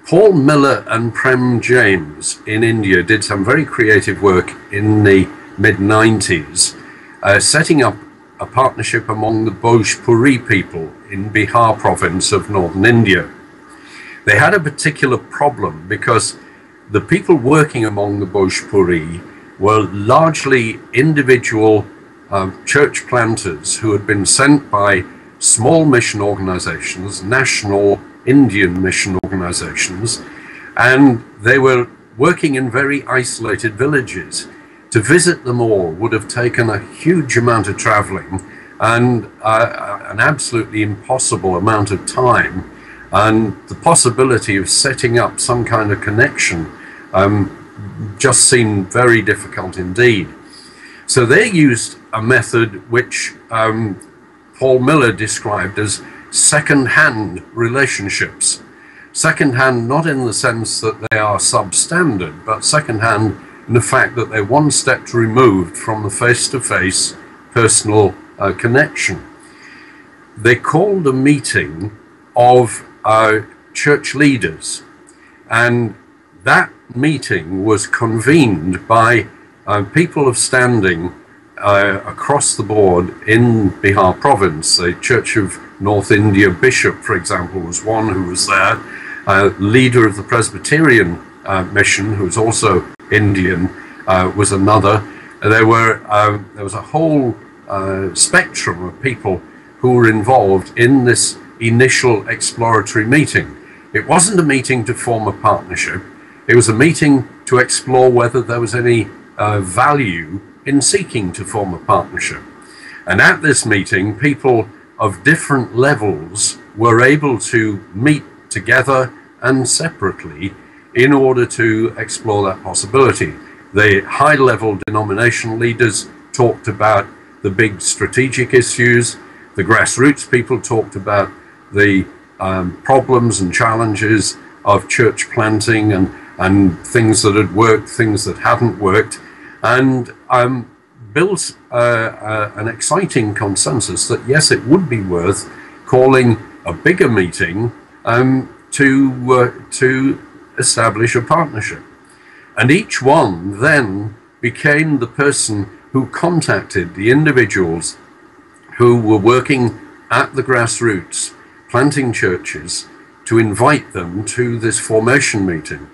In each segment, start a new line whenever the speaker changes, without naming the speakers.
Paul Miller and Prem James in India did some very creative work in the mid-90s, setting up a partnership among the Bojpuri people in Bihar province of northern India. They had a particular problem because the people working among the Bojpuri were largely individual church planters who had been sent by small mission organizations, national Indian mission organizations, and they were working in very isolated villages. To visit them all would have taken a huge amount of traveling and an absolutely impossible amount of time, and the possibility of setting up some kind of connection just seemed very difficult indeed. So they used a method which Paul Miller described as second-hand relationships. Second-hand not in the sense that they are substandard, but second-hand in the fact that they're one step removed from the face-to-face personal connection. They called a meeting of church leaders, and that meeting was convened by people of standing across the board in Bihar province. The Church of North India bishop, for example, was one who was there. Leader of the Presbyterian mission, who was also Indian, was another. There was a whole spectrum of people who were involved in this initial exploratory meeting. It wasn't a meeting to form a partnership. It was a meeting to explore whether there was any value in seeking to form a partnership. And at this meeting, people of different levels were able to meet together and separately in order to explore that possibility. The high-level denomination leaders talked about the big strategic issues. The grassroots people talked about the problems and challenges of church planting and things that had worked, things that hadn't worked, and built an exciting consensus that yes, it would be worth calling a bigger meeting to establish a partnership. And each one then became the person who contacted the individuals who were working at the grassroots, planting churches, to invite them to this formation meeting.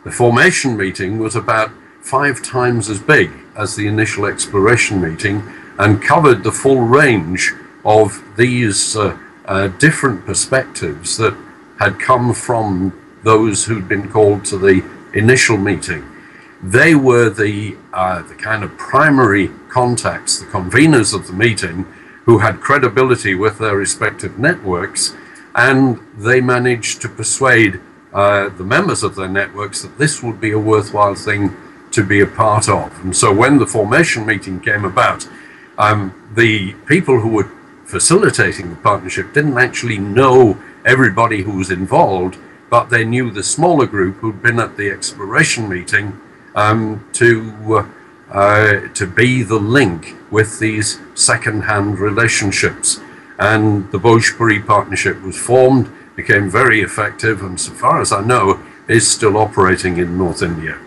The formation meeting was about 5 times as big as the initial exploration meeting and covered the full range of these different perspectives that had come from those who'd been called to the initial meeting. They were the kind of primary contacts, the conveners of the meeting, who had credibility with their respective networks, and they managed to persuade the members of their networks that this would be a worthwhile thing to be a part of. And so when the formation meeting came about, the people who were facilitating the partnership didn't actually know everybody who was involved, but they knew the smaller group who'd been at the exploration meeting to be the link with these second-hand relationships. And the Bojpuri Partnership was formed, became very effective, and so far as I know, is still operating in North India.